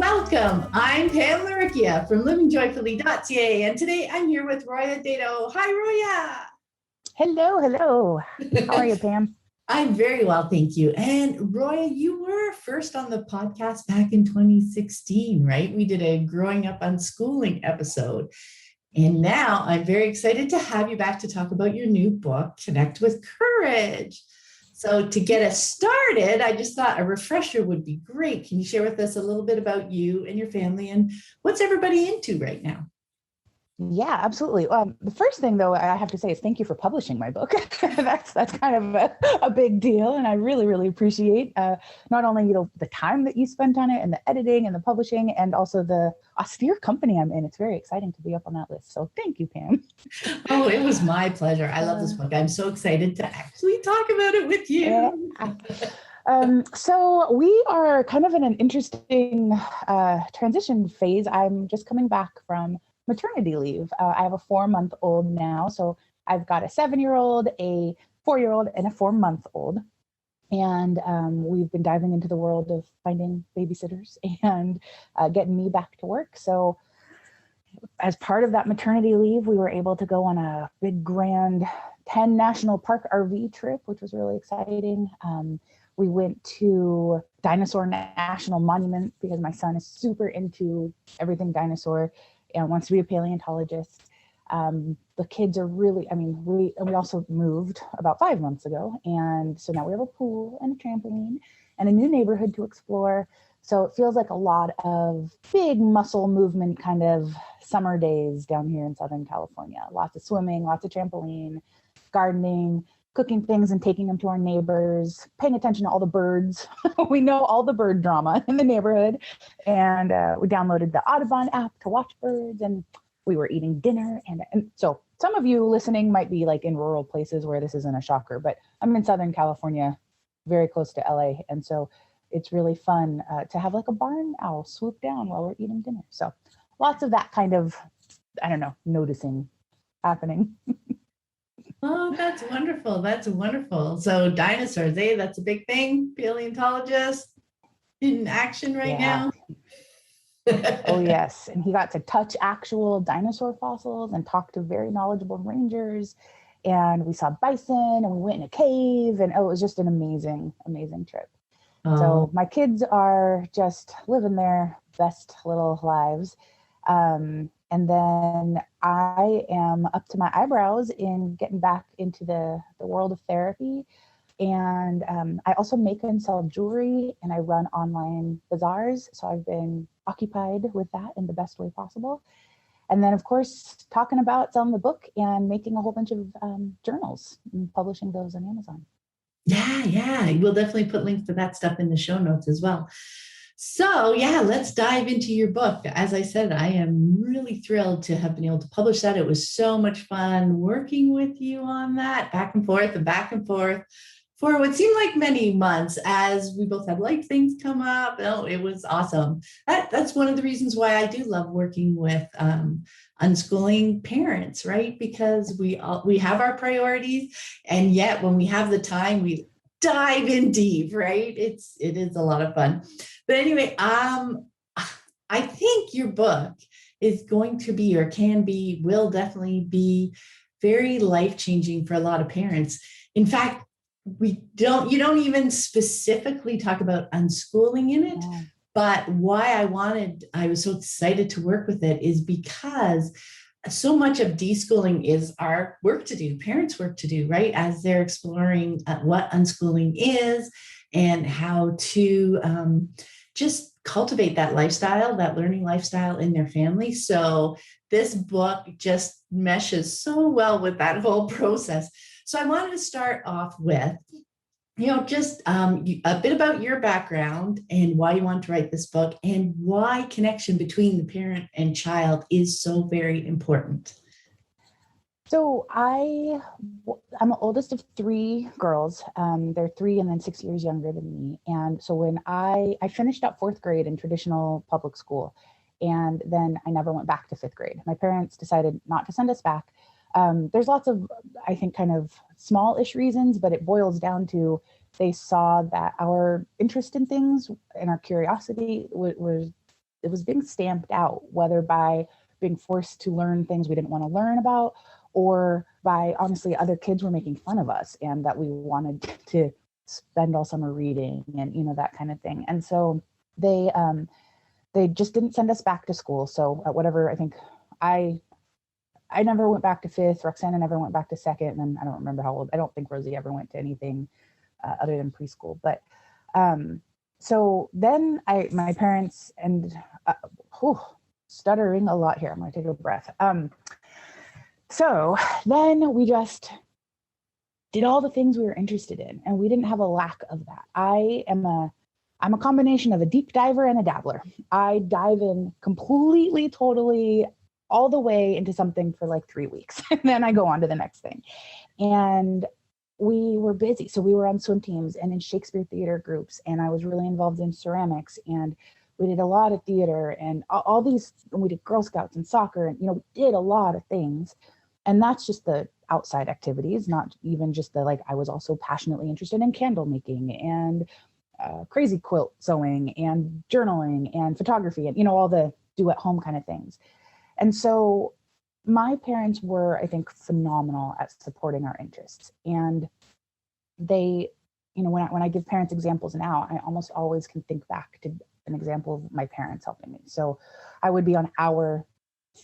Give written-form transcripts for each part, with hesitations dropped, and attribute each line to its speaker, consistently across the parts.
Speaker 1: Welcome. I'm Pam Laricchia from livingjoyfully.ca, and today I'm here with Roya Dedeaux. Hi, Roya.
Speaker 2: Hello. How are you, Pam?
Speaker 1: I'm very well, thank you. And Roya, you were first on the podcast back in 2016, right? We did a Growing Up Unschooling episode. And now I'm very excited to have you back to talk about your new book, Connect with Courage. So to get us started, I just thought a refresher would be great. Can you share with us a little bit about you and your family and what's everybody into right now?
Speaker 2: Yeah, absolutely. The first thing, though, I have to say is thank you for publishing my book. that's kind of a big deal, and I really appreciate not only the time that you spent on it, and the editing, and the publishing, and also the austere company I'm in. It's very exciting to be up on that list. So thank you, Pam.
Speaker 1: Oh, it was my pleasure. I love this book. I'm so excited to actually talk about it with you.
Speaker 2: So we are kind of in an interesting transition phase. I'm just coming back from maternity leave. I have a 4-month-old now. So I've got a 7-year-old, a 4-year-old, and a 4-month-old. And we've been diving into the world of finding babysitters and getting me back to work. So as part of that maternity leave, we were able to go on a big, grand 10 national park RV trip, which was really exciting. We went to Dinosaur National Monument because my son is super into everything dinosaur and wants to be a paleontologist. The kids are really, we also moved about 5 months ago. And so now we have a pool and a trampoline and a new neighborhood to explore. So it feels like a lot of big muscle movement kind of summer days down here in Southern California. Lots of swimming, lots of trampoline, gardening, cooking things and taking them to our neighbors, paying attention to all the birds. We know all the bird drama in the neighborhood. And we downloaded the Audubon app to watch birds, and we were eating dinner. And so some of you listening might be like in rural places where this isn't a shocker, but I'm in Southern California, very close to LA. And so it's really fun to have like a barn owl swoop down while we're eating dinner. So lots of that kind of, noticing happening.
Speaker 1: Oh, that's wonderful. That's wonderful. So dinosaurs, that's a big thing. Paleontologist in action right now.
Speaker 2: Oh, yes. And he got to touch actual dinosaur fossils and talk to very knowledgeable rangers. And we saw bison and we went in a cave. And it was just an amazing trip. Oh. So my kids are just living their best little lives. And then I am up to my eyebrows in getting back into the world of therapy. And I also make and sell jewelry, and I run online bazaars. So I've been occupied with that in the best way possible. And then, of course, talking about selling the book and making a whole bunch of journals and publishing those on Amazon.
Speaker 1: Yeah. We'll definitely put links to that stuff in the show notes as well. So let's dive into your book. As I said, I am really thrilled to have been able to publish that. It was so much fun working with you on that, back and forth for what seemed like many months as we both had life things come up. Oh, it was awesome. That's one of the reasons why I do love working with unschooling parents, right? Because we have our priorities, and yet when we have the time, we dive in deep, right? It is a lot of fun. But anyway, I think your book is going to be, or will definitely be very life-changing for a lot of parents. In fact, you don't even specifically talk about unschooling in it, yeah. But why I was so excited to work with it is because so much of deschooling is our work to do, parents' work to do, right? As they're exploring what unschooling is and how to just cultivate that lifestyle, that learning lifestyle in their family. So this book just meshes so well with that whole process. So I wanted to start off with, just a bit about your background and why you want to write this book and why connection between the parent and child is so very important.
Speaker 2: So I'm the oldest of 3 girls. They're 3 and then 6 years younger than me. And so when I finished up 4th grade in traditional public school, and then I never went back to 5th grade. My parents decided not to send us back. There's lots of, I think, kind of small-ish reasons, but it boils down to they saw that our interest in things and our curiosity was was being stamped out, whether by being forced to learn things we didn't want to learn about, or by honestly other kids were making fun of us and that we wanted to spend all summer reading and, you know, that kind of thing. And so they just didn't send us back to school. So at whatever, I think I never went back to fifth. Roxana never went back to second. And then I don't remember how old. I don't think Rosie ever went to anything other than preschool. But so then my parents and stuttering a lot here. I'm going to take a breath. So then we just did all the things we were interested in, and we didn't have a lack of that. I'm a combination of a deep diver and a dabbler. I dive in completely, totally, all the way into something for like 3 weeks, and then I go on to the next thing. And we were busy. So we were on swim teams and in Shakespeare theater groups, and I was really involved in ceramics, and we did a lot of theater and all these, and we did Girl Scouts and soccer, and, you know, we did a lot of things. And that's just the outside activities, not even just the, like, I was also passionately interested in candle making and crazy quilt sewing and journaling and photography and, you know, all the do at home kind of things. And so my parents were, I think, phenomenal at supporting our interests. And they, you know, when I give parents examples now, I almost always can think back to an example of my parents helping me. So I would be on hour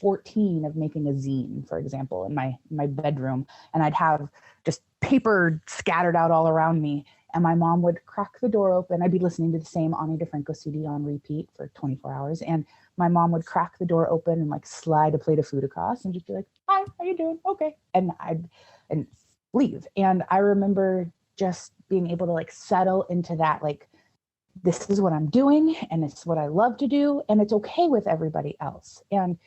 Speaker 2: 14 of making a zine, for example, in my bedroom, and I'd have just paper scattered out all around me. And my mom would crack the door open. I'd be listening to the same Ani DeFranco CD on repeat for 24 hours. And my mom would crack the door open and like slide a plate of food across and just be like, "Hi, how you doing? Okay." And I'd leave. And I remember just being able to like settle into that, like, this is what I'm doing and it's what I love to do. And it's okay with everybody else. And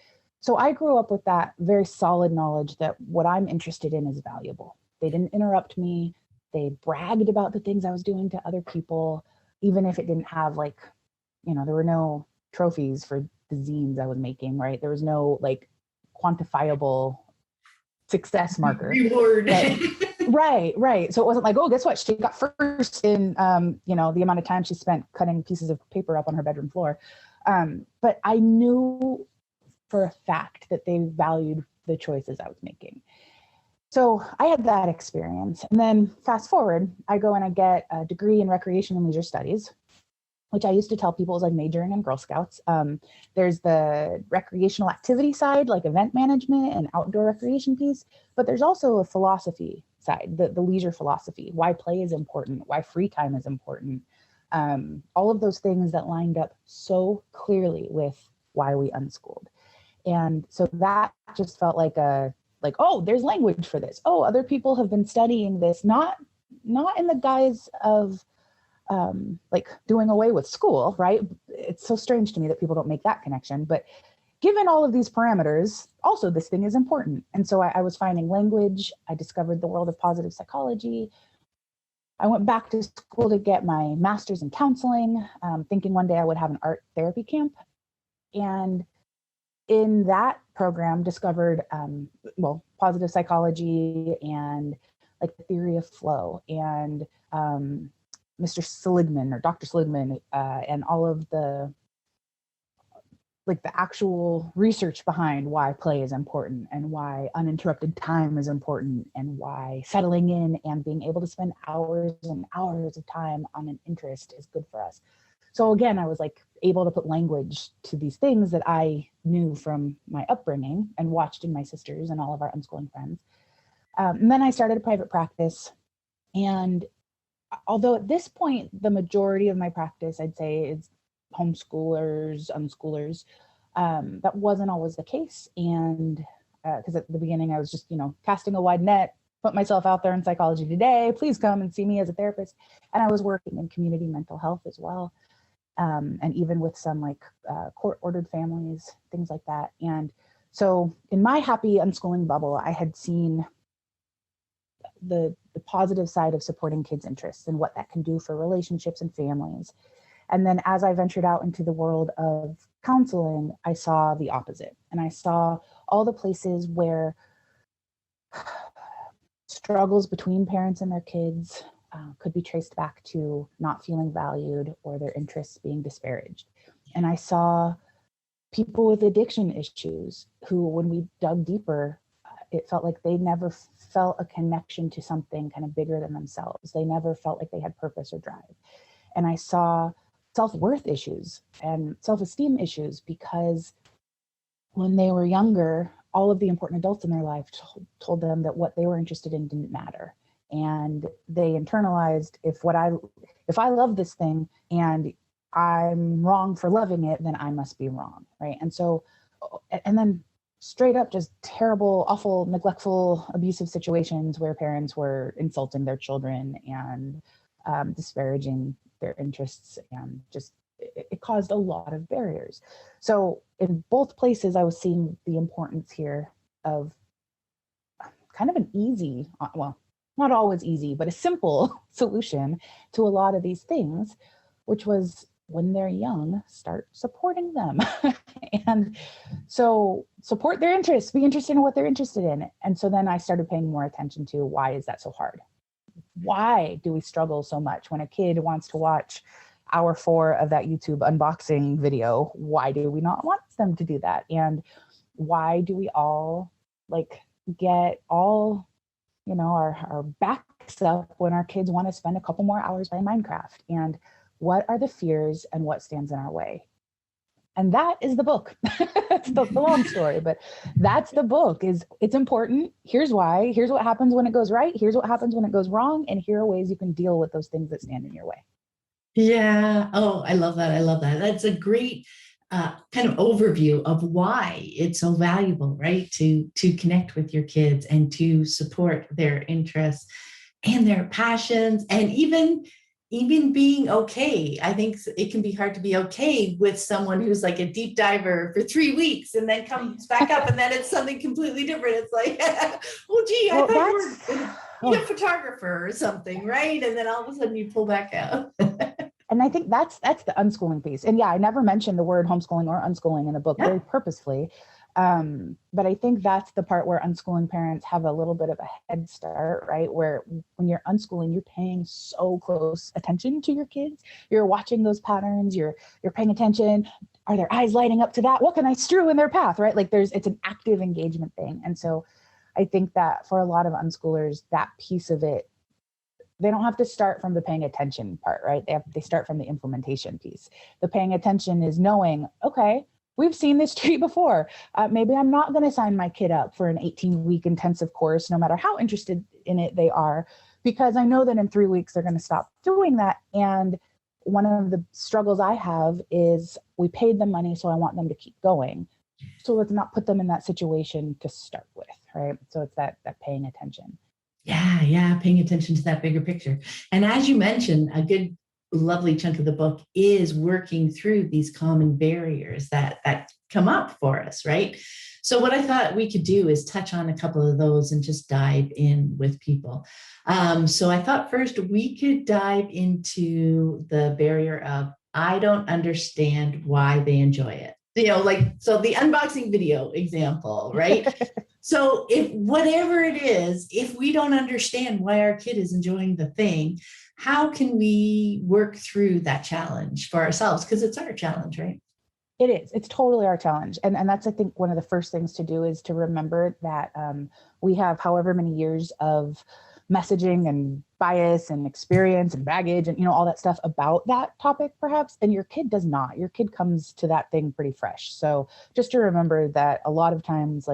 Speaker 2: so I grew up with that very solid knowledge that what I'm interested in is valuable. They didn't interrupt me. They bragged about the things I was doing to other people, even if it didn't have, like, you know, there were no trophies for the zines I was making, right? There was no like quantifiable success marker.
Speaker 1: Reward.
Speaker 2: Right. So it wasn't like, oh, guess what? She got first in, you know, the amount of time she spent cutting pieces of paper up on her bedroom floor. But I knew for a fact that they valued the choices I was making. So I had that experience. And then fast forward, I go and I get a degree in recreation and leisure studies, which I used to tell people is like majoring in Girl Scouts. There's the recreational activity side, like event management and outdoor recreation piece, but there's also a philosophy side, the leisure philosophy, why play is important, why free time is important. All of those things that lined up so clearly with why we unschooled. And so that just felt like oh, there's language for this. Oh, other people have been studying this, not in the guise of like doing away with school, right? It's so strange to me that people don't make that connection. But given all of these parameters, also this thing is important. And so I was finding language. I discovered the world of positive psychology. I went back to school to get my master's in counseling, thinking one day I would have an art therapy camp. And in that program, discovered, positive psychology and like the theory of flow and Mr. Seligman or Dr. Seligman and all of the actual research behind why play is important and why uninterrupted time is important and why settling in and being able to spend hours and hours of time on an interest is good for us. So again, I was like able to put language to these things that I knew from my upbringing and watched in my sisters and all of our unschooling friends. And then I started a private practice. And although at this point, the majority of my practice, I'd say, is homeschoolers, unschoolers, that wasn't always the case. And because at the beginning I was just, casting a wide net, put myself out there in Psychology Today, please come and see me as a therapist. And I was working in community mental health as well. And even with some court-ordered families, things like that. And so in my happy unschooling bubble, I had seen the positive side of supporting kids' interests and what that can do for relationships and families. And then as I ventured out into the world of counseling, I saw the opposite. And I saw all the places where struggles between parents and their kids could be traced back to not feeling valued or their interests being disparaged. And I saw people with addiction issues who, when we dug deeper, it felt like they never felt a connection to something kind of bigger than themselves. They never felt like they had purpose or drive. And I saw self-worth issues and self-esteem issues because when they were younger, all of the important adults in their life told them that what they were interested in didn't matter. And they internalized, if I love this thing and I'm wrong for loving it, then I must be wrong, right? And so, and then straight up just terrible, awful, neglectful, abusive situations where parents were insulting their children and disparaging their interests, and just it caused a lot of barriers. So in both places, I was seeing the importance here of kind of an easy, well, not always easy, but a simple solution to a lot of these things, which was, when they're young, start supporting them. And so support their interests, be interested in what they're interested in. And so then I started paying more attention to, why is that so hard? Why do we struggle so much when a kid wants to watch hour 4 of that YouTube unboxing video? Why do we not want them to do that? And why do we all get all, our backs up when our kids want to spend a couple more hours playing Minecraft? And what are the fears and what stands in our way? And that is the book. It's the long story, but that's the book. It's important. Here's why. Here's what happens when it goes right. Here's what happens when it goes wrong. And here are ways you can deal with those things that stand in your way.
Speaker 1: Yeah. Oh, I love that. I love that. That's a great kind of overview of why it's so valuable, right? To connect with your kids and to support their interests and their passions, and even being okay. I think it can be hard to be okay with someone who's like a deep diver for 3 weeks and then comes back up and then it's something completely different. It's like, well, gee, I thought you were a photographer or something, right? And then all of a sudden you pull back out.
Speaker 2: And I think that's the unschooling piece. And yeah, I never mentioned the word homeschooling or unschooling in the book, very purposefully. But I think that's the part where unschooling parents have a little bit of a head start, right? Where when you're unschooling, you're paying so close attention to your kids. You're watching those patterns. You're paying attention. Are their eyes lighting up to that? What can I strew in their path, right? Like it's an active engagement thing. And so I think that for a lot of unschoolers, that piece of it, they don't have to start from the paying attention part, right? They start from the implementation piece. The paying attention is knowing, okay, we've seen this tree before. Maybe I'm not going to sign my kid up for an 18-week intensive course, no matter how interested in it they are, because I know that in 3 weeks they're going to stop doing that. And one of the struggles I have is, we paid them money, so I want them to keep going. So let's not put them in that situation to start with, right? So it's that paying attention.
Speaker 1: Yeah, paying attention to that bigger picture. And as you mentioned, a good, lovely chunk of the book is working through these common barriers that come up for us, right? So what I thought we could do is touch on a couple of those and just dive in with people. So I thought first we could dive into the barrier of, I don't understand why they enjoy it. So the unboxing video example, right? So if whatever it is, if we don't understand why our kid is enjoying the thing, how can we work through that challenge for ourselves? Because it's our challenge, right?
Speaker 2: It is. It's totally our challenge. And that's, I think, one of the first things to do is to remember that we have however many years of messaging and bias and experience and baggage and, all that stuff about that topic, perhaps. And your kid does not. Your kid comes to that thing pretty fresh. So just to remember that a lot of times,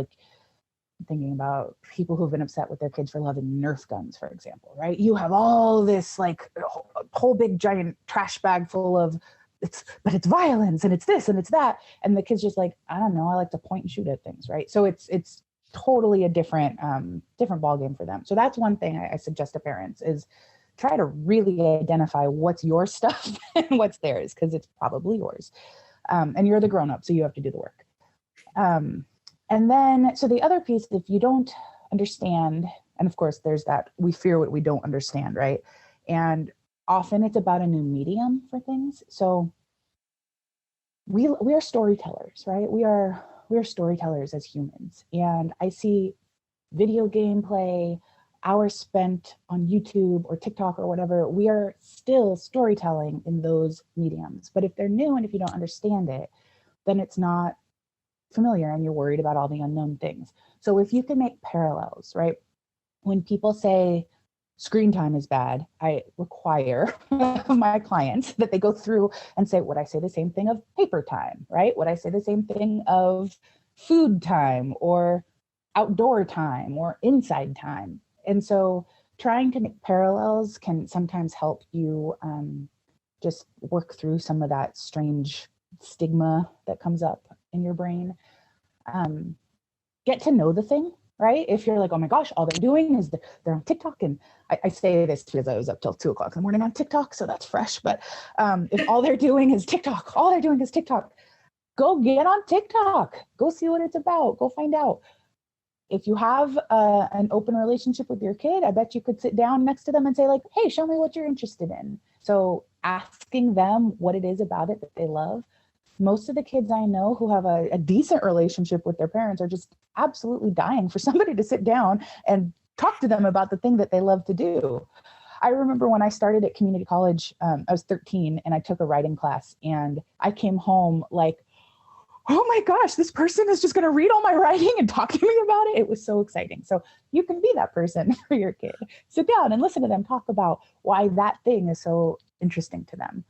Speaker 2: thinking about people who've been upset with their kids for loving Nerf guns, for example, right? You have all this whole big giant trash bag full of but it's violence and it's this and it's that. And the kid's just like, I don't know, I like to point and shoot at things, right? So it's totally a different ballgame for them. So that's one thing I suggest to parents is try to really identify what's your stuff and what's theirs, because it's probably yours. And you're the grown-up, so you have to do the work. And then, so the other piece, if you don't understand, and of course there's that, we fear what we don't understand, right? And often it's about a new medium for things. So we are storytellers, right? We are storytellers as humans. And I see video gameplay, hours spent on YouTube or TikTok or whatever, we are still storytelling in those mediums. But if they're new and if you don't understand it, then it's not familiar and you're worried about all the unknown things. So if you can make parallels, right? When people say screen time is bad, I require my clients that they go through and say, would I say the same thing of paper time, right? Would I say the same thing of food time or outdoor time or inside time? And so trying to make parallels can sometimes help you just work through some of that strange stigma that comes up in your brain. Get to know the thing, right? If you're like, oh my gosh, all they're doing is they're on TikTok. And I say this because I was up till 2:00 in the morning on TikTok, so that's fresh. But if all they're doing is TikTok, go get on TikTok. Go see what it's about. Go find out. If you have an open relationship with your kid, I bet you could sit down next to them and say like, hey, show me what you're interested in. So asking them what it is about it that they love. Most of the kids I know who have a decent relationship with their parents are just absolutely dying for somebody to sit down and talk to them about the thing that they love to do. I remember when I started at community college, I was 13 and I took a writing class and I came home like, oh my gosh, this person is just going to read all my writing and talk to me about it. It was so exciting. So you can be that person for your kid. Sit down and listen to them talk about why that thing is so interesting to them.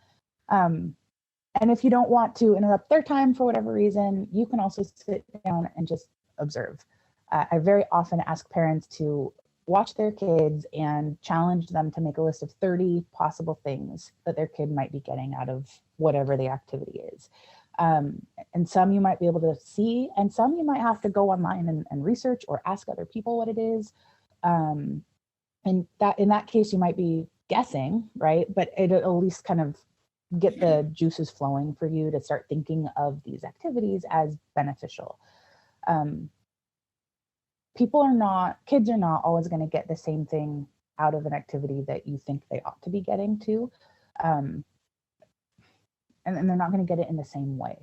Speaker 2: And if you don't want to interrupt their time for whatever reason, you can also sit down and just observe. I very often ask parents to watch their kids and challenge them to make a list of 30 possible things that their kid might be getting out of whatever the activity is. And some you might be able to see, and some you might have to go online and research or ask other people what it is. And that in that case, you might be guessing, right? But it'll at least kind of get the juices flowing for you to start thinking of these activities as beneficial. Kids are not always going to get the same thing out of an activity that you think they ought to be getting to. And they're not going to get it in the same way.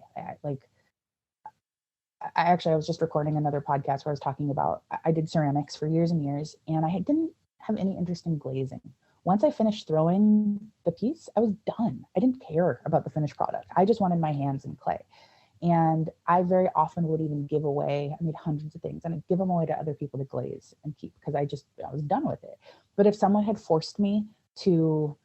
Speaker 2: I was just recording another podcast where I was talking about, I did ceramics for years and years, and I didn't have any interest in glazing. Once I finished throwing the piece, I was done. I didn't care about the finished product. I just wanted my hands in clay. And I very often would even give away, I made hundreds of things, and I'd give them away to other people to glaze and keep because I was done with it. But if someone had forced me to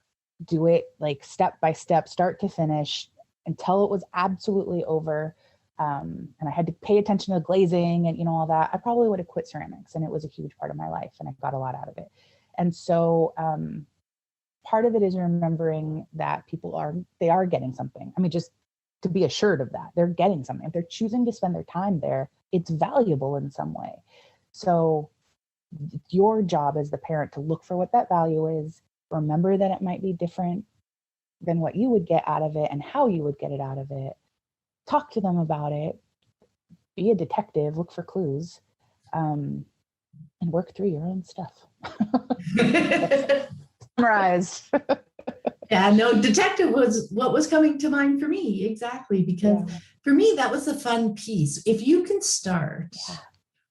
Speaker 2: do it like step by step, start to finish, until it was absolutely over, and I had to pay attention to glazing and all that, I probably would have quit ceramics. And it was a huge part of my life, and I got a lot out of it. And so part of it is remembering that they are getting something. I mean, just to be assured of that, they're getting something. If they're choosing to spend their time there, it's valuable in some way. So your job as the parent to look for what that value is, remember that it might be different than what you would get out of it and how you would get it out of it. Talk to them about it. Be a detective, look for clues, and work through your own stuff. Summarize.
Speaker 1: Yeah, no, detective was what was coming to mind for me. Exactly. Because for me, that was the fun piece. If you can start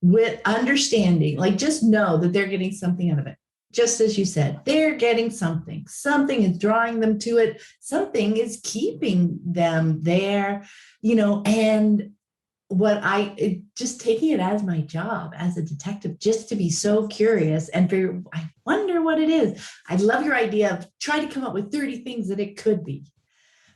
Speaker 1: with understanding, like just know that they're getting something out of it. Just as you said, they're getting something is drawing them to it. Something is keeping them there, and just taking it as my job as a detective, just to be so curious and I wonder what it is. I love your idea of try to come up with 30 things that it could be,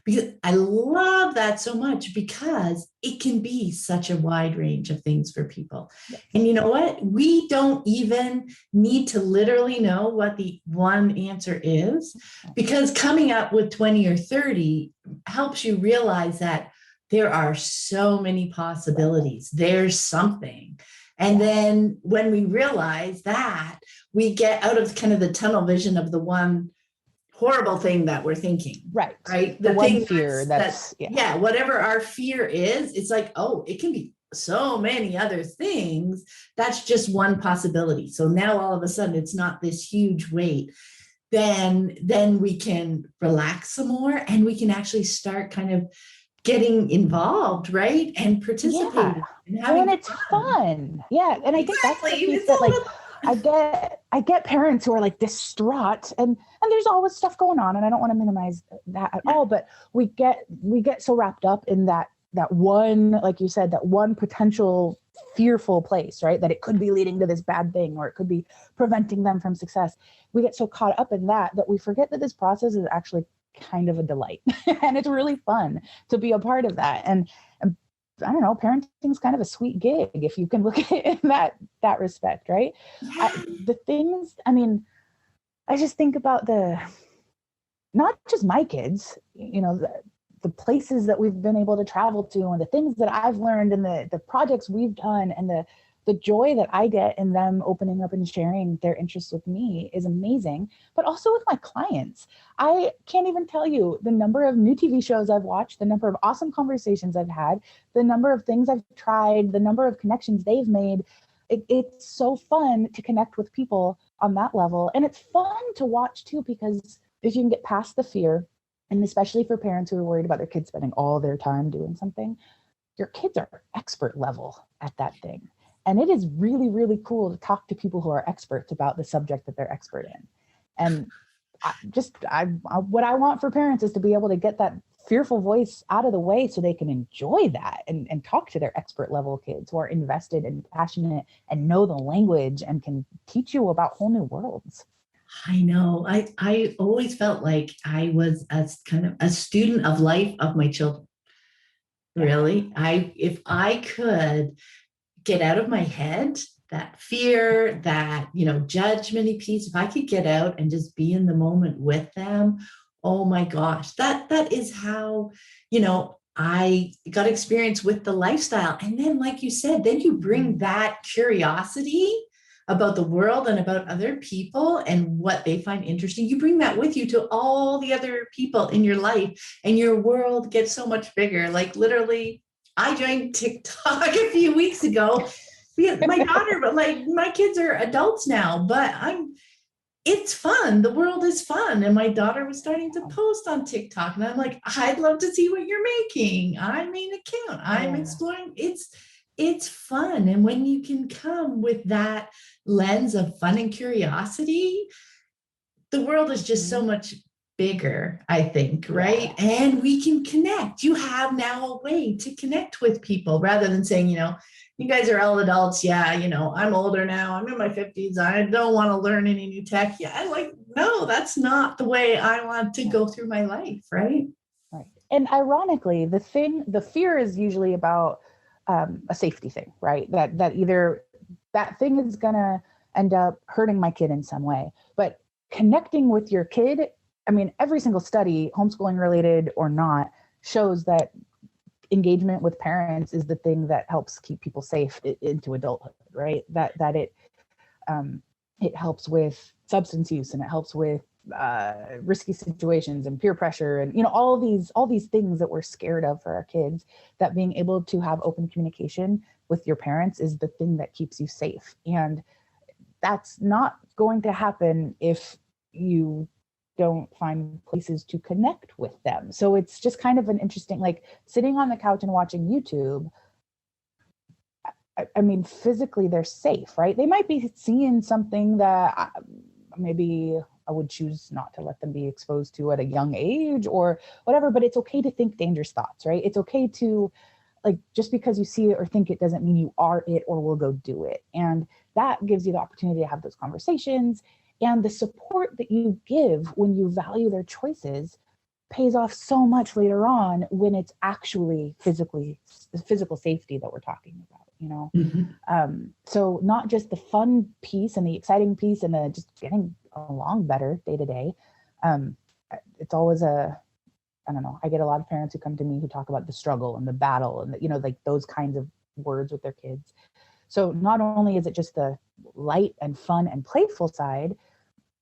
Speaker 1: because I love that so much, because it can be such a wide range of things for people. Yes. And you know what? We don't even need to literally know what the one answer is, because coming up with 20 or 30 helps you realize that there are so many possibilities. There's something. And then when we realize that, we get out of kind of the tunnel vision of the one horrible thing that we're thinking.
Speaker 2: Right.
Speaker 1: The
Speaker 2: one
Speaker 1: thing
Speaker 2: fear that's
Speaker 1: whatever our fear is, it's like, oh, it can be so many other things. That's just one possibility. So now all of a sudden it's not this huge weight. Then we can relax some more, and we can actually start kind of getting involved, right? And participating.
Speaker 2: Yeah. And it's fun. Yeah. And I think that's the piece that I get parents who are like distraught, and there's always stuff going on, and I don't want to minimize that at all, but we get so wrapped up in that that one, like you said, that one potential fearful place, right? That it could be leading to this bad thing, or it could be preventing them from success. We get so caught up in that we forget that this process is actually kind of a delight. And it's really fun to be a part of that. And I don't know, parenting is kind of a sweet gig if you can look at it in that respect, right? The things, I mean, I just think about not just my kids, you know, the places that we've been able to travel to, and the things that I've learned, and the projects we've done, and the joy that I get in them opening up and sharing their interests with me is amazing. But also with my clients, I can't even tell you the number of new TV shows I've watched, the number of awesome conversations I've had, the number of things I've tried, the number of connections they've made. It's so fun to connect with people on that level. And it's fun to watch too, because if you can get past the fear, and especially for parents who are worried about their kids spending all their time doing something, your kids are expert level at that thing. And it is really, really cool to talk to people who are experts about the subject that they're expert in. And what I want for parents is to be able to get that fearful voice out of the way so they can enjoy that and talk to their expert level kids who are invested and passionate and know the language and can teach you about whole new worlds.
Speaker 1: I know. I always felt like I was a kind of a student of life of my children. Really. If I could get out of my head that fear, that, judgment piece, if I could get out and just be in the moment with them, oh my gosh, that is how, I got experience with the lifestyle. And then, like you said, then you bring that curiosity about the world and about other people and what they find interesting. You bring that with you to all the other people in your life, and your world gets so much bigger. Like literally, I joined TikTok a few weeks ago. My daughter, but like my kids are adults now, but it's fun. The world is fun. And my daughter was starting to post on TikTok, and I'm like, I'd love to see what you're making. I made an account. I'm exploring. It's fun. And when you can come with that lens of fun and curiosity, the world is just so much bigger, I think, right? And we can connect. You have now a way to connect with people rather than saying, you guys are all adults. Yeah, I'm older now. I'm in my 50s. I don't want to learn any new tech. Yeah, no, that's not the way I want to go through my life, right?
Speaker 2: Right. And ironically, the fear is usually about a safety thing, right? That either that thing is gonna end up hurting my kid in some way. But connecting with your kid, I mean, every single study, homeschooling related or not, shows that engagement with parents is the thing that helps keep people safe into adulthood, right? That it helps with substance use, and it helps with risky situations and peer pressure, and all these things that we're scared of for our kids. That being able to have open communication with your parents is the thing that keeps you safe. And that's not going to happen if you don't find places to connect with them. So it's just kind of an interesting, like sitting on the couch and watching YouTube. I mean, physically they're safe, right? They might be seeing something that maybe I would choose not to let them be exposed to at a young age or whatever, but it's okay to think dangerous thoughts, right? It's okay to, like, just because you see it or think it doesn't mean you are it or will go do it. And that gives you the opportunity to have those conversations, and the support that you give when you value their choices pays off so much later on when it's actually physical safety that we're talking about,
Speaker 1: Mm-hmm.
Speaker 2: So not just the fun piece and the exciting piece and the just getting along better day to day. It's always I don't know, I get a lot of parents who come to me who talk about the struggle and the battle and, like those kinds of words with their kids. So not only is it just the light and fun and playful side,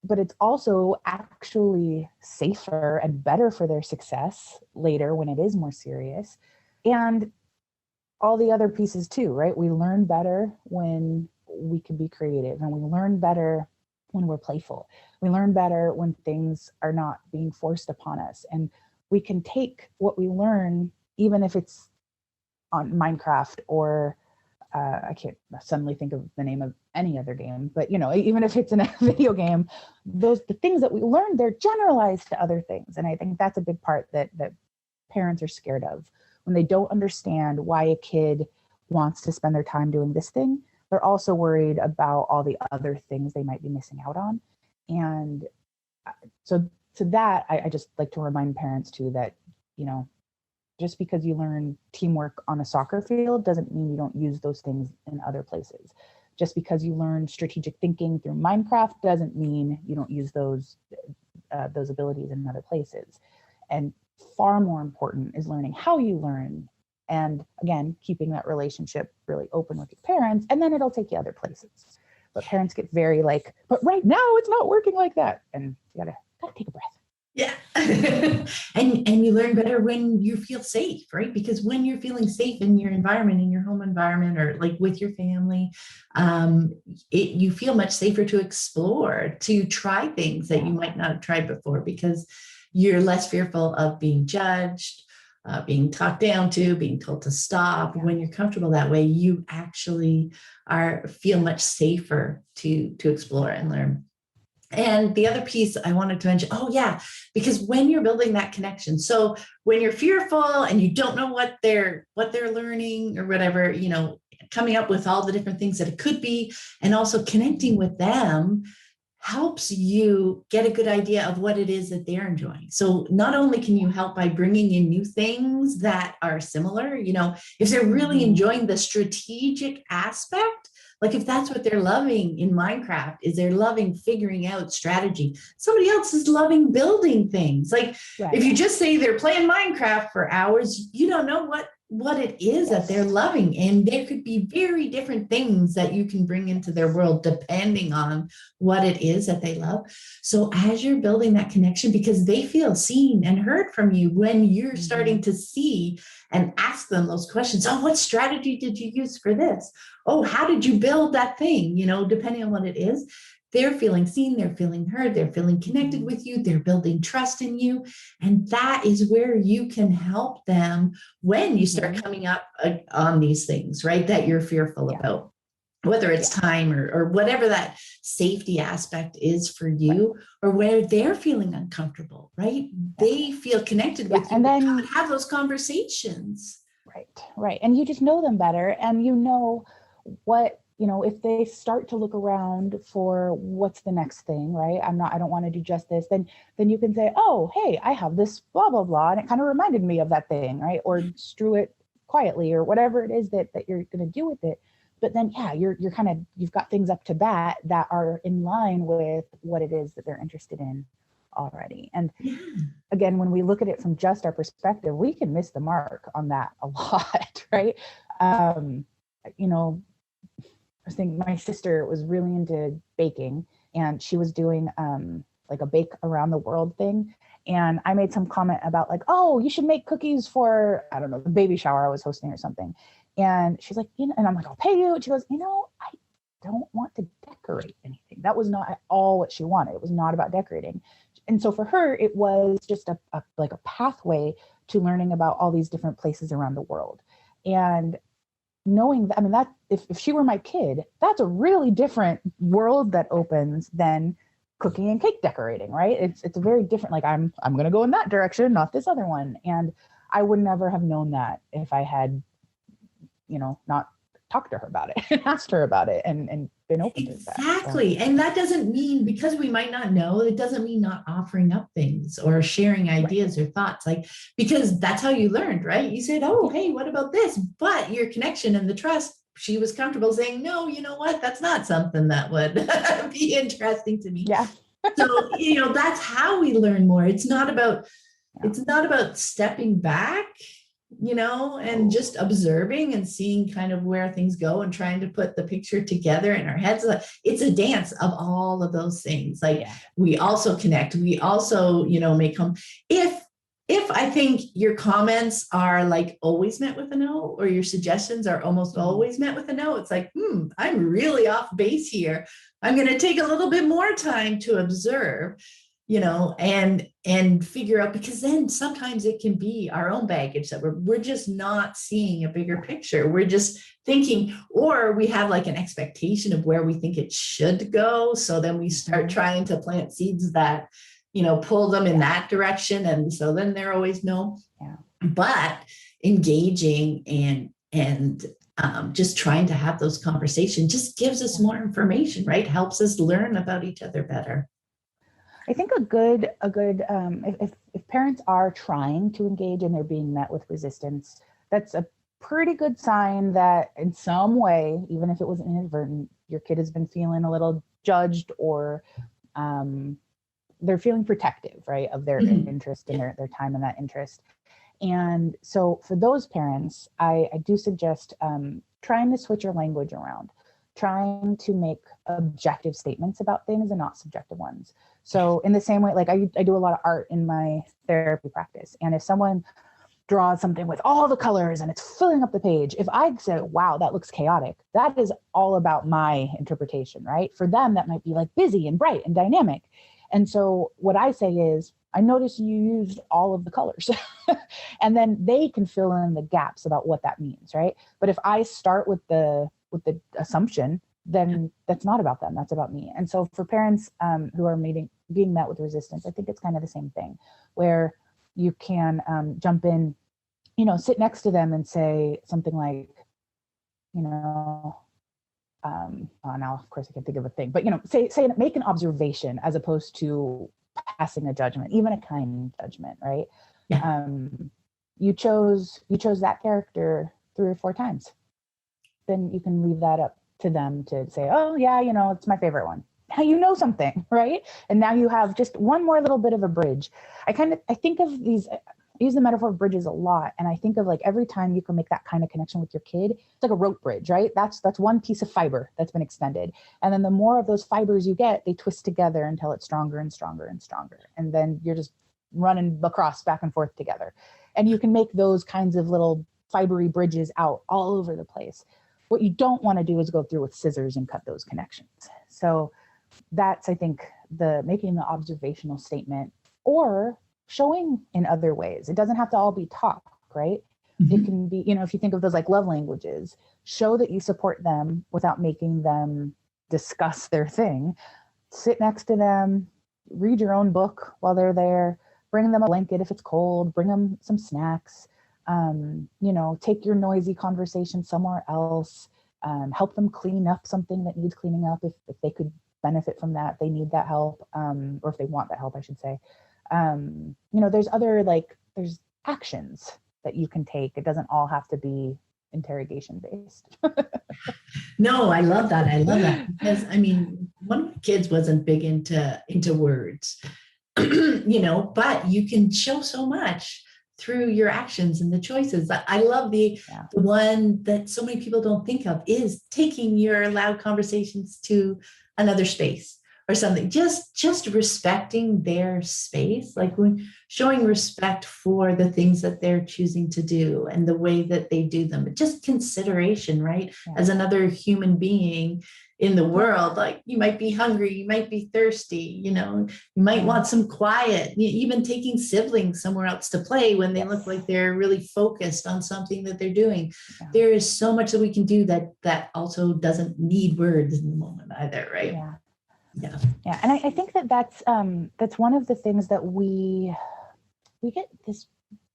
Speaker 2: but it's also actually safer and better for their success later when it is more serious. And all the other pieces too, right? We learn better when we can be creative, and we learn better when we're playful. We learn better when things are not being forced upon us. And we can take what we learn, even if it's on Minecraft or I can't suddenly think of the name of any other game, but even if it's in a video game, the things that we learn, they're generalized to other things. And I think that's a big part that parents are scared of when they don't understand why a kid wants to spend their time doing this thing, they're also worried about all the other things they might be missing out on. And so to that, I just like to remind parents too that, just because you learn teamwork on a soccer field doesn't mean you don't use those things in other places. Just because you learn strategic thinking through Minecraft doesn't mean you don't use those abilities in other places. And far more important is learning how you learn. And again, keeping that relationship really open with your parents, and then it'll take you other places. But parents get very like, but right now it's not working like that. And you gotta take a breath.
Speaker 1: Yeah. and you learn better when you feel safe, right? Because when you're feeling safe in your environment, in your home environment, or like with your family, you feel much safer to explore, to try things that you might not have tried before, because you're less fearful of being judged, being talked down to, being told to stop. When you're comfortable that way, you actually feel much safer to explore and learn. And the other piece I wanted to mention, because when you're building that connection, so when you're fearful and you don't know what they're learning or whatever, coming up with all the different things that it could be, and also connecting with them helps you get a good idea of what it is that they're enjoying. So not only can you help by bringing in new things that are similar, if they're really enjoying the strategic aspect, like if that's what they're loving in Minecraft, is they're loving figuring out strategy. Somebody else is loving building things. Like if you just say they're playing Minecraft for hours, you don't know what it is that they're loving. And there could be very different things that you can bring into their world depending on what it is that they love. So as you're building that connection, because they feel seen and heard from you when you're starting to see and ask them those questions. Oh, what strategy did you use for this? Oh, how did you build that thing? Depending on what it is, they're feeling seen, they're feeling heard, they're feeling connected with you, they're building trust in you. And that is where you can help them when you start coming up on these things, right? That you're fearful about, whether it's time or whatever that safety aspect is for you, or where they're feeling uncomfortable, right? They feel connected with you, and then have those conversations.
Speaker 2: Right. And you just know them better, and what, if they start to look around for what's the next thing, right? I don't want to do just this, then you can say, oh, hey, I have this blah, blah, blah. And it kind of reminded me of that thing, right? Or strew it quietly, or whatever it is that you're going to do with it. But then, you've got things up to bat that are in line with what it is that they're interested in already. And again, when we look at it from just our perspective, we can miss the mark on that a lot, right? I think my sister was really into baking, and she was doing like a bake around the world thing. And I made some comment about like, oh, you should make cookies for, I don't know, the baby shower I was hosting or something. And she's like, and I'm like, I'll pay you. And she goes, I don't want to decorate anything. That was not at all what she wanted. It was not about decorating. And so for her, it was just a pathway to learning about all these different places around the world. And knowing that, that if she were my kid, that's a really different world that opens than cooking and cake decorating, right? It's a very different, like I'm going to go in that direction, not this other one. And I would never have known that if I had, not talked to her about it and asked her about it and been open to that.
Speaker 1: Exactly. And that doesn't mean, because we might not know, it doesn't mean not offering up things or sharing ideas or thoughts, because that's how you learned, right? You said, oh, hey, what about this? But your connection and the trust, she was comfortable saying, no, you know what? That's not something that would be interesting to me.
Speaker 2: Yeah.
Speaker 1: So, that's how we learn more. It's not about stepping back, and just observing and seeing kind of where things go and trying to put the picture together in our heads. It's a dance of all of those things. We also connect, we also, may come. If I think your comments are like always met with a no, or your suggestions are almost always met with a no, it's like, I'm really off base here. I'm going to take a little bit more time to observe, and figure out, because then sometimes it can be our own baggage that we're just not seeing a bigger picture. We're just thinking, or we have like an expectation of where we think it should go. So then we start trying to plant seeds that, pull them in that direction. And so then they're always no. But engaging and just trying to have those conversations just gives us more information, right? Helps us learn about each other better.
Speaker 2: I think if parents are trying to engage and they're being met with resistance, that's a pretty good sign that in some way, even if it was inadvertent, your kid has been feeling a little judged, or they're feeling protective, right, of their interest and their time in that interest. And so for those parents, I do suggest trying to switch your language around, trying to make objective statements about things and not subjective ones. So in the same way, like I do a lot of art in my therapy practice. And if someone draws something with all the colors and it's filling up the page, if I say, wow, that looks chaotic, that is all about my interpretation, right? For them, that might be like busy and bright and dynamic. And so what I say is, I noticed you used all of the colors. And then they can fill in the gaps about what that means, right? But if I start with the assumption, then that's not about them, that's about me. And so for parents who are being met with resistance, I think it's kind of the same thing, where you can jump in, sit next to them and say something like, now of course I can't think of a thing, but say make an observation as opposed to passing a judgment, even a kind judgment, right? Yeah. You chose that character 3 or 4 times. Then you can leave that up to them to say, oh yeah, it's my favorite one. Now you know something, right? And now you have just one more little bit of a bridge. I think of these, I use the metaphor of bridges a lot. And I think of like every time you can make that kind of connection with your kid, it's like a rope bridge, right? That's one piece of fiber that's been extended. And then the more of those fibers you get, they twist together until it's stronger and stronger and stronger. And then you're just running across back and forth together. And you can make those kinds of little fibery bridges out all over the place. What you don't want to do is go through with scissors and cut those connections. So that's, I think, making the observational statement or showing in other ways. It doesn't have to all be talk, right? Mm-hmm. It can be, if you think of those like love languages, show that you support them without making them discuss their thing. Sit next to them, read your own book while they're there, bring them a blanket if it's cold, bring them some snacks, take your noisy conversation somewhere else, help them clean up something that needs cleaning up if they could benefit from that, they need that help, or if they want that help, I should say. There's actions that you can take. It doesn't all have to be interrogation based.
Speaker 1: No, I love that. Because one of the kids wasn't big into words, but you can show so much through your actions and the choices. I love the one that so many people don't think of is taking your loud conversations to another space or something, just respecting their space, like when showing respect for the things that they're choosing to do and the way that they do them, just consideration, right? Yeah. As another human being in the world, like you might be hungry, you might be thirsty, you might want some quiet, even taking siblings somewhere else to play when they look like they're really focused on something that they're doing. Yeah. There is so much that we can do that also doesn't need words in the moment either, right?
Speaker 2: Yeah. And I think that's one of the things that we get this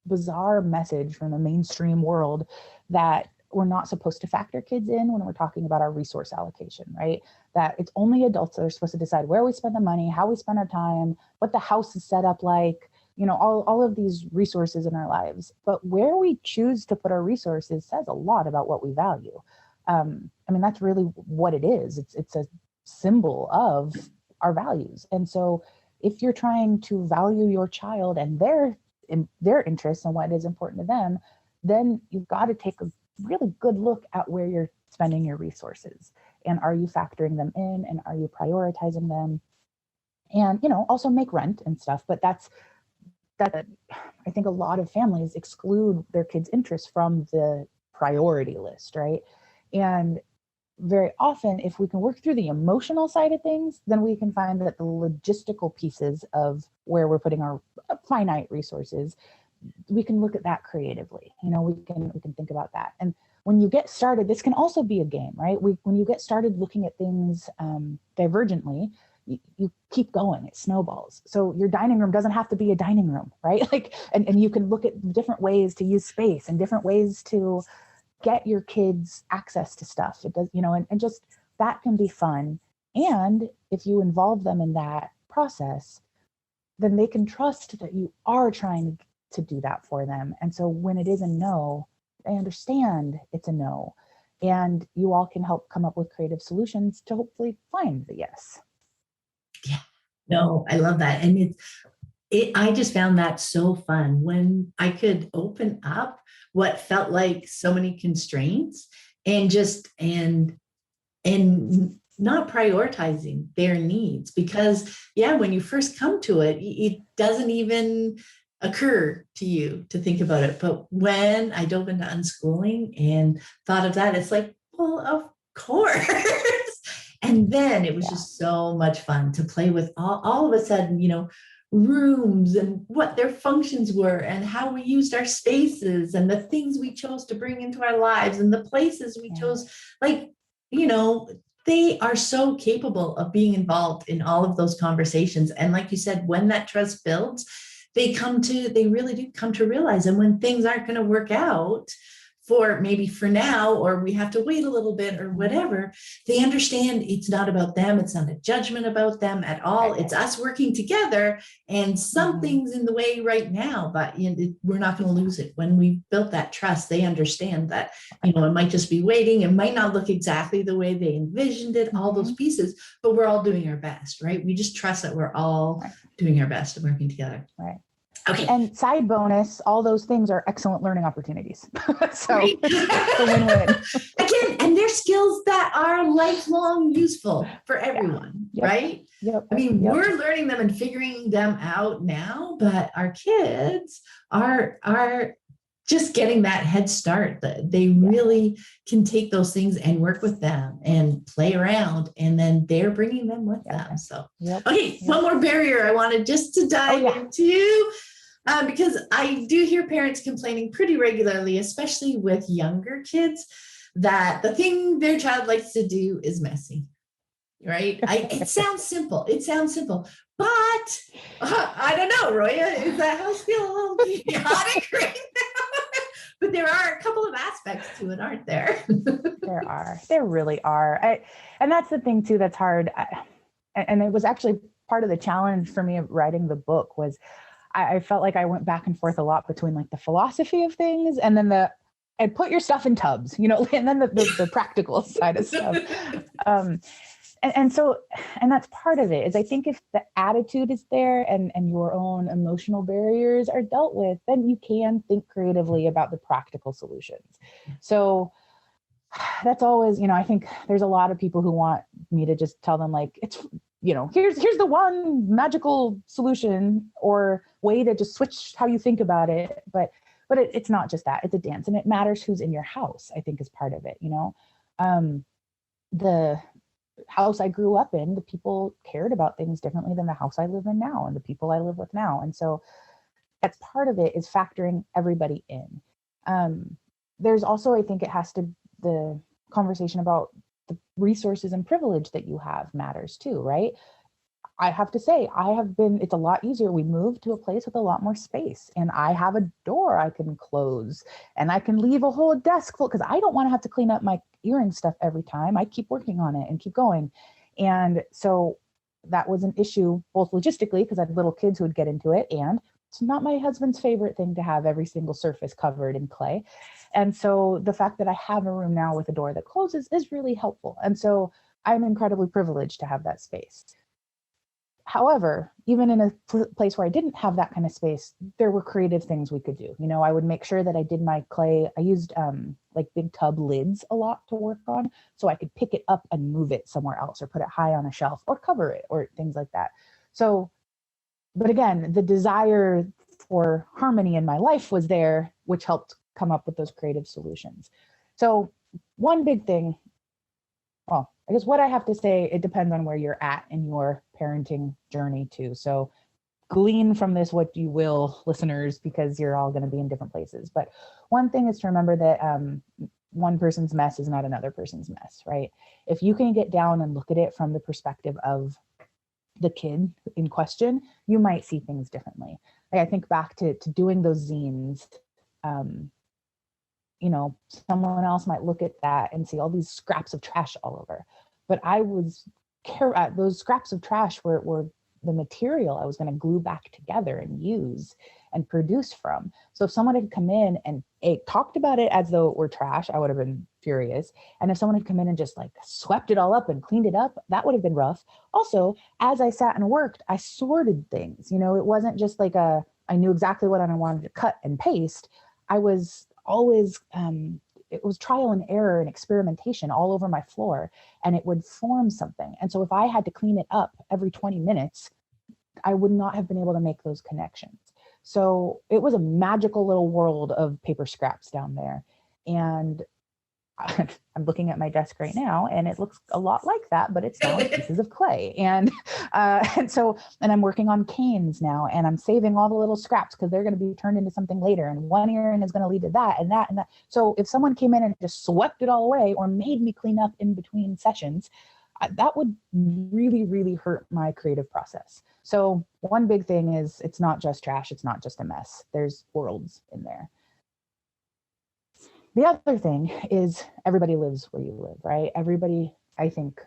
Speaker 2: bizarre message from the mainstream world that we're not supposed to factor kids in when we're talking about our resource allocation, right? That it's only adults that are supposed to decide where we spend the money, how we spend our time, what the house is set up like, all of these resources in our lives. But where we choose to put our resources says a lot about what we value. That's really what it is. It's a symbol of our values. And so if you're trying to value your child and their interests and what is important to them, then you've got to take a really good look at where you're spending your resources. And are you factoring them in, and are you prioritizing them? And, also make rent and stuff. But that I think a lot of families exclude their kids' interests from the priority list, right? And very often, if we can work through the emotional side of things, then we can find that the logistical pieces of where we're putting our finite resources, we can look at that creatively. We can think about that. And when you get started, this can also be a game, right? When you get started looking at things divergently, you keep going, it snowballs. So your dining room doesn't have to be a dining room, right? Like, and you can look at different ways to use space and different ways to get your kids access to stuff. It does, and just that can be fun. And if you involve them in that process, then they can trust that you are trying to do that for them. And so when it is a no, they understand it's a no. And you all can help come up with creative solutions to hopefully find the yes.
Speaker 1: Yeah, no, I love that. And I just found that so fun when I could open up what felt like so many constraints and not prioritizing their needs, because when you first come to it, it doesn't even occur to you to think about it. But when I dove into unschooling and thought of that, it's like, well, of course. And then it was just so much fun to play with all of a sudden, rooms and what their functions were and how we used our spaces and the things we chose to bring into our lives and the places we chose. Like, they are so capable of being involved in all of those conversations. And like you said, when that trust builds, they really do come to realize. And when things aren't going to work out for now, or we have to wait a little bit or whatever, they understand it's not about them. It's not a judgment about them at all. It's us working together, and something's in the way right now, but we're not going to lose it. When we built that trust, they understand that, it might just be waiting. It might not look exactly the way they envisioned it, all those pieces, but we're all doing our best, right? We just trust that we're all doing our best and working together.
Speaker 2: Right.
Speaker 1: Okay.
Speaker 2: And side bonus, all those things are excellent learning opportunities. So it's a win-win.
Speaker 1: Again, and they're skills that are lifelong useful for everyone, right?
Speaker 2: Yep.
Speaker 1: I mean, we're learning them and figuring them out now, but our kids are just getting that head start. They really can take those things and work with them and play around, and then they're bringing them with them. So, one more barrier I wanted just to dive into. Because I do hear parents complaining pretty regularly, especially with younger kids, that the thing their child likes to do is messy, right? It sounds simple. But I don't know, Roya, is that house feel a little chaotic right now? But there are a couple of aspects to it, aren't there?
Speaker 2: There really are. And that's the thing too, that's hard. And it was actually part of the challenge for me of writing the book was I felt like I went back and forth a lot between like the philosophy of things and then and put your stuff in tubs, and then the practical side of stuff. And that's part of it is I think if the attitude is there and your own emotional barriers are dealt with, then you can think creatively about the practical solutions. So that's always, I think there's a lot of people who want me to just tell them like, it's, here's the one magical solution or way to just switch how you think about it. But it's not just that. It's a dance, and it matters who's in your house, I think is part of it. The house I grew up in, the people cared about things differently than the house I live in now and the people I live with now. And so that's part of it, is factoring everybody in. There's also, I think it has to, the conversation about the resources and privilege that you have matters too, right? I have to say, it's a lot easier. We moved to a place with a lot more space, and I have a door I can close, and I can leave a whole desk full because I don't want to have to clean up my earring stuff every time. I keep working on it and keep going. And so that was an issue, both logistically, because I had little kids who would get into it, and it's not my husband's favorite thing to have every single surface covered in clay. And so the fact that I have a room now with a door that closes is really helpful. And so I'm incredibly privileged to have that space. However, even in a place where I didn't have that kind of space, there were creative things we could do. I would make sure that I did my clay. I used like big tub lids a lot to work on, so I could pick it up and move it somewhere else or put it high on a shelf or cover it or things like that. So, but again, the desire for harmony in my life was there, which helped come up with those creative solutions. So one big thing, well, I guess what I have to say, it depends on where you're at in your parenting journey too. So glean from this what you will, listeners, because you're all going to be in different places. But one thing is to remember that one person's mess is not another person's mess, right? If you can get down and look at it from the perspective of the kid in question, you might see things differently. Like I think back to doing those zines. You know, someone else might look at that and see all these scraps of trash all over. But I was those scraps of trash were the material I was going to glue back together and use and produce from. So if someone had come in and talked about it as though it were trash, I would have been furious. And if someone had come in and just like swept it all up and cleaned it up, that would have been rough. Also, as I sat and worked, I sorted things. You know, it wasn't just like I knew exactly what I wanted to cut and paste. I was always, it was trial and error and experimentation all over my floor, and it would form something. And so if I had to clean it up every 20 minutes, I would not have been able to make those connections. So it was a magical little world of paper scraps down there. And I'm looking at my desk right now, and it looks a lot like that, but it's now pieces of clay. And I'm working on canes now, and I'm saving all the little scraps because they're going to be turned into something later. And one earring is going to lead to that and that and that. So if someone came in and just swept it all away or made me clean up in between sessions, that would really, really hurt my creative process. So one big thing is it's not just trash. It's not just a mess. There's worlds in there. The other thing is everybody lives where you live, right? Everybody, I think,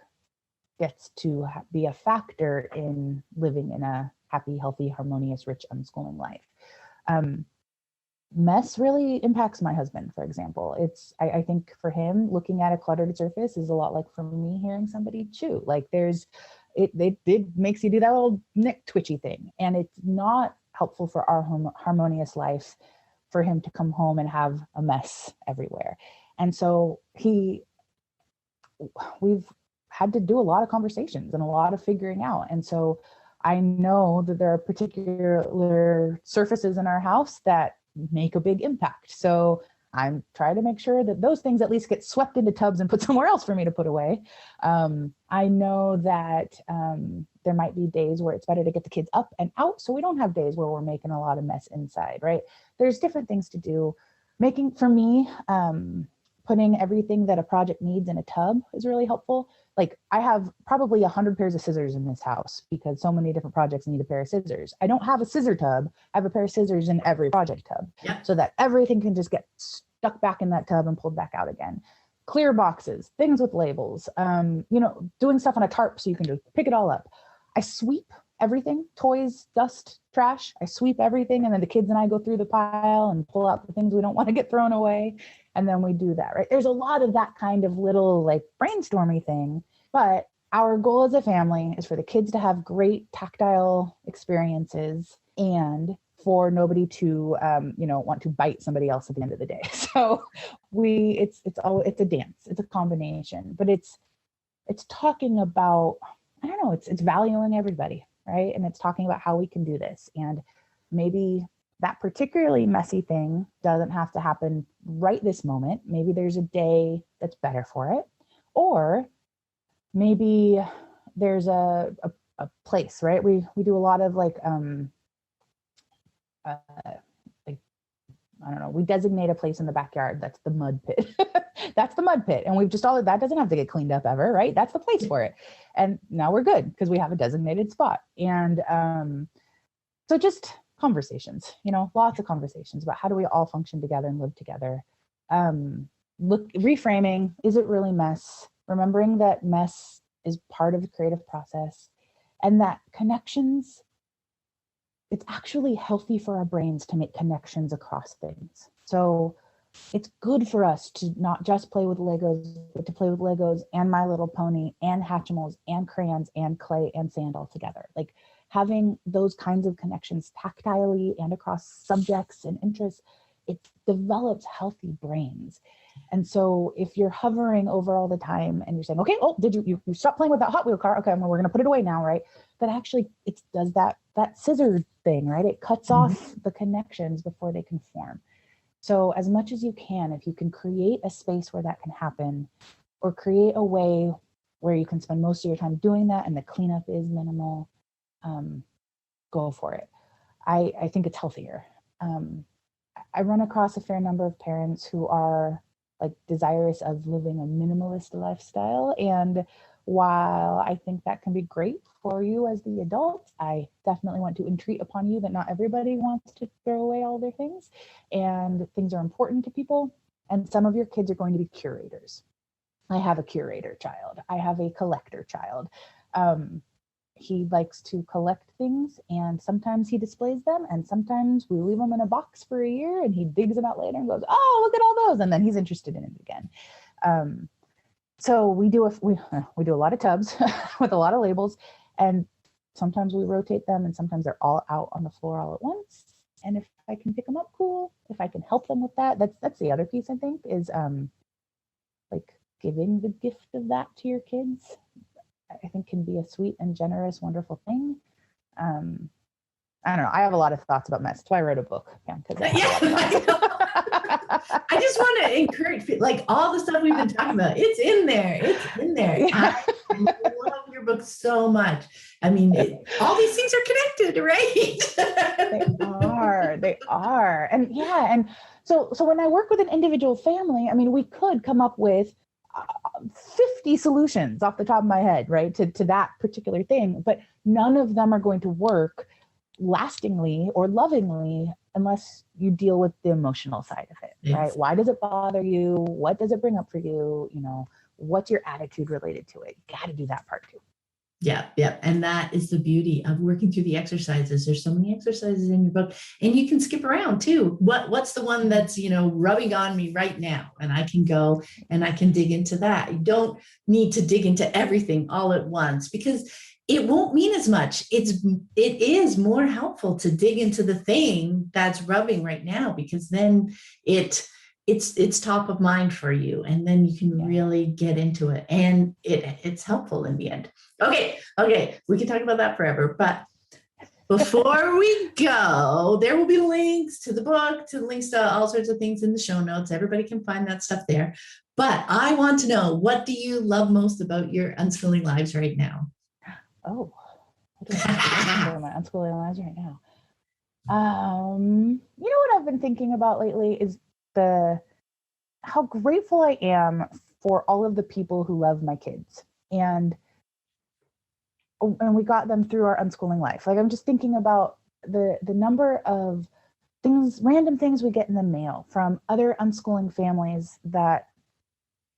Speaker 2: gets to be a factor in living in a happy, healthy, harmonious, rich, unschooling life. Mess really impacts my husband, for example. I think for him, looking at a cluttered surface is a lot like for me hearing somebody chew. Like it makes you do that little neck twitchy thing. And it's not helpful for our harmonious life for him to come home and have a mess everywhere. And so we've had to do a lot of conversations and a lot of figuring out. And so I know that there are particular surfaces in our house that make a big impact. So I'm trying to make sure that those things at least get swept into tubs and put somewhere else for me to put away. I know that there might be days where it's better to get the kids up and out, so we don't have days where we're making a lot of mess inside, right? There's different things to do. For me, putting everything that a project needs in a tub is really helpful. Like I have probably 100 pairs of scissors in this house because so many different projects need a pair of scissors. I don't have a scissor tub. I have a pair of scissors in every project tub, so that everything can just get stuck back in that tub and pulled back out again. Clear boxes, things with labels, doing stuff on a tarp so you can just pick it all up. I sweep everything, toys, dust, trash. I sweep everything, and then the kids and I go through the pile and pull out the things we don't want to get thrown away. And then we do that, right? There's a lot of that kind of little like brainstormy thing, but our goal as a family is for the kids to have great tactile experiences and for nobody to, want to bite somebody else at the end of the day. So it's a dance, it's a combination, but it's talking about, I don't know, it's valuing everybody, right? And it's talking about how we can do this. And maybe that particularly messy thing doesn't have to happen right this moment. Maybe there's a day that's better for it. Or maybe there's a place, right? We do a lot of we designate a place in the backyard. That's the mud pit. That's the mud pit. And we've just that doesn't have to get cleaned up ever, right? That's the place for it. And now we're good because we have a designated spot. And so just conversations, lots of conversations about how do we all function together and live together. Reframing, is it really mess? Remembering that mess is part of the creative process and that connections, it's actually healthy for our brains to make connections across things. So it's good for us to not just play with Legos, but to play with Legos and My Little Pony and Hatchimals and crayons and clay and sand all together. Like having those kinds of connections tactilely and across subjects and interests, it develops healthy brains. And so if you're hovering over all the time and you're saying, okay, did you stop playing with that Hot Wheel car? Okay, we're going to put it away now, right? But actually it does that scissor thing, right? It cuts off the connections before they can form. So as much as you can, if you can create a space where that can happen, or create a way where you can spend most of your time doing that and the cleanup is minimal, go for it. I think it's healthier. I run across a fair number of parents who are like desirous of living a minimalist lifestyle. And while I think that can be great for you as the adult, I definitely want to entreat upon you that not everybody wants to throw away all their things, and things are important to people. And some of your kids are going to be curators. I have a curator child. I have a collector child. He likes to collect things, and sometimes he displays them, and sometimes we leave them in a box for a year and he digs them out later and goes, oh, look at all those, and then he's interested in it again. So we do a lot of tubs with a lot of labels, and sometimes we rotate them, and sometimes they're all out on the floor all at once. And if I can pick them up, cool. If I can help them with that, that's the other piece, I think, is like giving the gift of that to your kids. I think can be a sweet and generous, wonderful thing. I don't know. I have a lot of thoughts about mess. That's why I wrote a book. Yeah,
Speaker 1: I just want to encourage, like, all the stuff we've been talking about. It's in there. It's in there.
Speaker 2: Yeah.
Speaker 1: I love your book so much. I mean, all these things are connected, right?
Speaker 2: They are. And yeah. And so when I work with an individual family, I mean, we could come up with 50 solutions off the top of my head, right, to that particular thing, but none of them are going to work lastingly or lovingly unless you deal with the emotional side of it, right?
Speaker 1: Yes.
Speaker 2: Why does it bother you? What does it bring up for you? You know, what's your attitude related to it? You got to do that part too.
Speaker 1: Yeah. And that is the beauty of working through the exercises. There's so many exercises in your book, and you can skip around too. What's the one that's, rubbing on me right now? And I can go and I can dig into that. You don't need to dig into everything all at once, because it won't mean as much. It is more helpful to dig into the thing that's rubbing right now, because then it's top of mind for you, and then you can really get into it, and it's helpful in the end. Okay, we can talk about that forever, but before we go, there will be links to the book, to links to all sorts of things in the show notes. Everybody can find that stuff there. But I want to know, what do you love most about your unschooling lives right now?
Speaker 2: Oh, what do I love about my unschooling lives right now? What I've been thinking about lately is how grateful I am for all of the people who love my kids, and we got them through our unschooling life. Like, I'm just thinking about the number of things, random things we get in the mail from other unschooling families that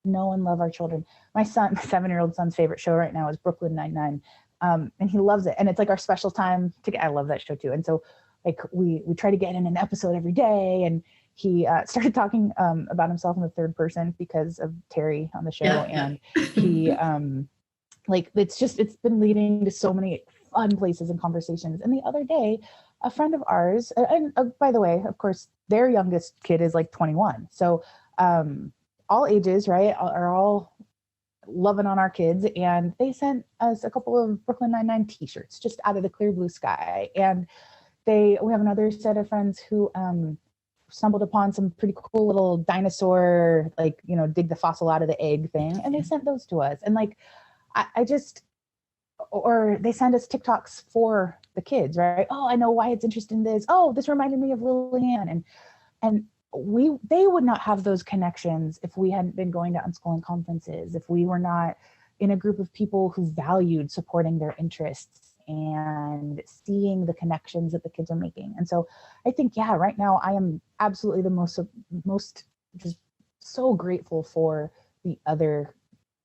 Speaker 2: know and love our children. My 7-year-old son's favorite show right now is Brooklyn Nine-Nine. And he loves it. And it's like our special time I love that show too. And so like we try to get in an episode every day, and he started talking about himself in the third person because of Terry on the show. And he it's been leading to so many fun places and conversations. And the other day, a friend of ours, and by the way, of course, their youngest kid is like 21. So all ages, right, are all loving on our kids. And they sent us a couple of Brooklyn Nine-Nine t-shirts just out of the clear blue sky. And we have another set of friends who stumbled upon some pretty cool little dinosaur, like, dig the fossil out of the egg thing. And they sent those to us. And like, or they send us TikToks for the kids, right? Oh, I know Wyatt's interested in this. Oh, this reminded me of Lillian. And they would not have those connections if we hadn't been going to unschooling conferences, if we were not in a group of people who valued supporting their interests and seeing the connections that the kids are making. And so I think, right now I am absolutely the most just so grateful for the other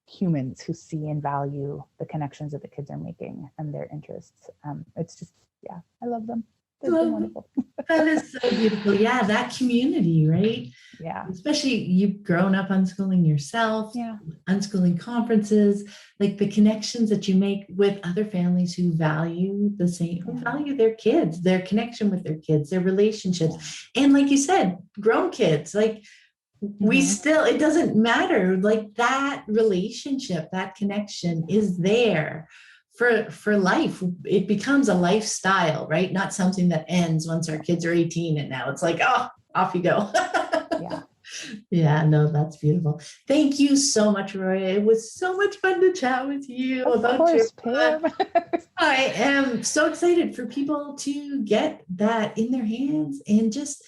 Speaker 2: humans who see and value the connections that the kids are making and their interests. It's just, I love them. They've been wonderful.
Speaker 1: That is so beautiful. Yeah, that community, right?
Speaker 2: Yeah.
Speaker 1: Especially you've grown up unschooling yourself, unschooling conferences, like the connections that you make with other families who value the same, who value their kids, their connection with their kids, their relationships. And like you said, grown kids, like we still, it doesn't matter, like that relationship, that connection is there for life. It becomes a lifestyle, right? Not something that ends once our kids are 18 and now it's like, oh, off you go. No, that's beautiful. Thank you so much, Roya. It was so much fun to chat with you about your book. I am so excited for people to get that in their hands and just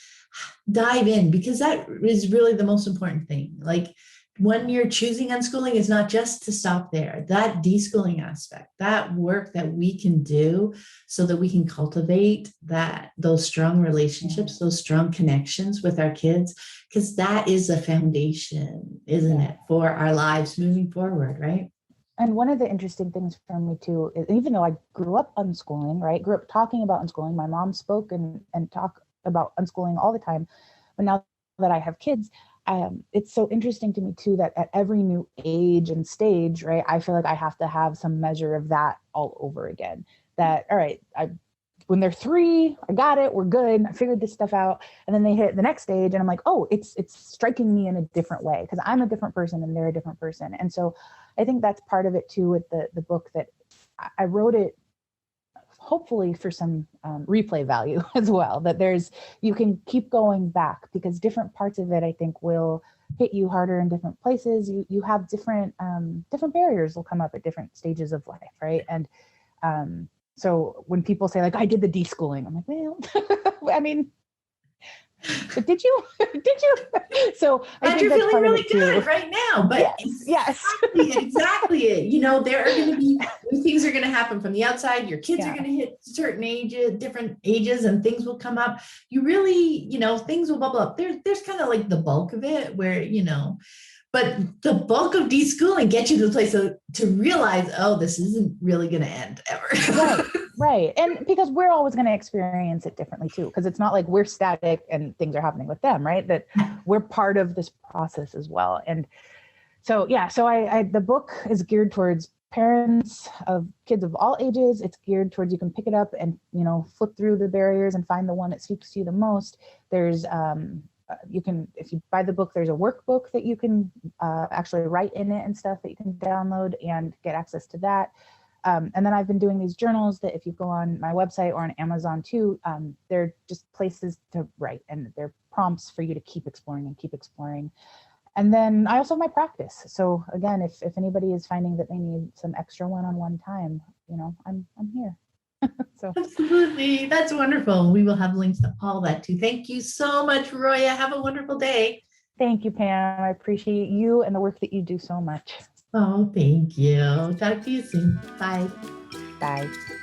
Speaker 1: dive in, because that is really the most important thing. Like, when you're choosing unschooling is not just to stop there, that deschooling aspect, that work that we can do so that we can cultivate those strong relationships, those strong connections with our kids, because that is a foundation, isn't it, for our lives moving forward, right?
Speaker 2: And one of the interesting things for me too is, even though I grew up unschooling, right? Grew up talking about unschooling. My mom spoke and talk about unschooling all the time. But now that I have kids, it's so interesting to me too that at every new age and stage, right, I feel like I have to have some measure of that all over again. That, all right, when they're 3, I got it, we're good, I figured this stuff out. And then they hit the next stage and I'm like, oh, it's striking me in a different way because I'm a different person and they're a different person. And so I think that's part of it too with the book, that I wrote it hopefully for some replay value as well, that you can keep going back because different parts of it I think will hit you harder in different places. You have different barriers will come up at different stages of life, right? And so when people say like, I did the deschooling, I'm like, well, I mean, but did you? So I think
Speaker 1: you're
Speaker 2: that's
Speaker 1: feeling
Speaker 2: part
Speaker 1: really
Speaker 2: of it too.
Speaker 1: good right now, but
Speaker 2: yes.
Speaker 1: exactly it. You know, there are going to be things are going to happen from the outside. Your kids are going to hit certain ages, different ages, and things will come up. You really, things will bubble up. There's kind of like the bulk of it where, but the bulk of deschooling gets you to the place to realize, oh, this isn't really going to end ever.
Speaker 2: Right. And because we're always going to experience it differently too, because it's not like we're static and things are happening with them, right? That we're part of this process as well. And so, the book is geared towards parents of kids of all ages. It's geared towards, you can pick it up and, flip through the barriers and find the one that speaks to you the most. There's, if you buy the book, there's a workbook that you can actually write in it and stuff that you can download and get access to that. And then I've been doing these journals that if you go on my website or on Amazon too, they're just places to write and they're prompts for you to keep exploring and keep exploring. And then I also have my practice. So again, if anybody is finding that they need some extra one-on-one time, I'm here. So
Speaker 1: absolutely. That's wonderful. We will have links to all that too. Thank you so much, Roya. Have a wonderful day.
Speaker 2: Thank you, Pam. I appreciate you and the work that you do so much.
Speaker 1: Oh, thank you. Talk to you soon. Bye.
Speaker 2: Bye.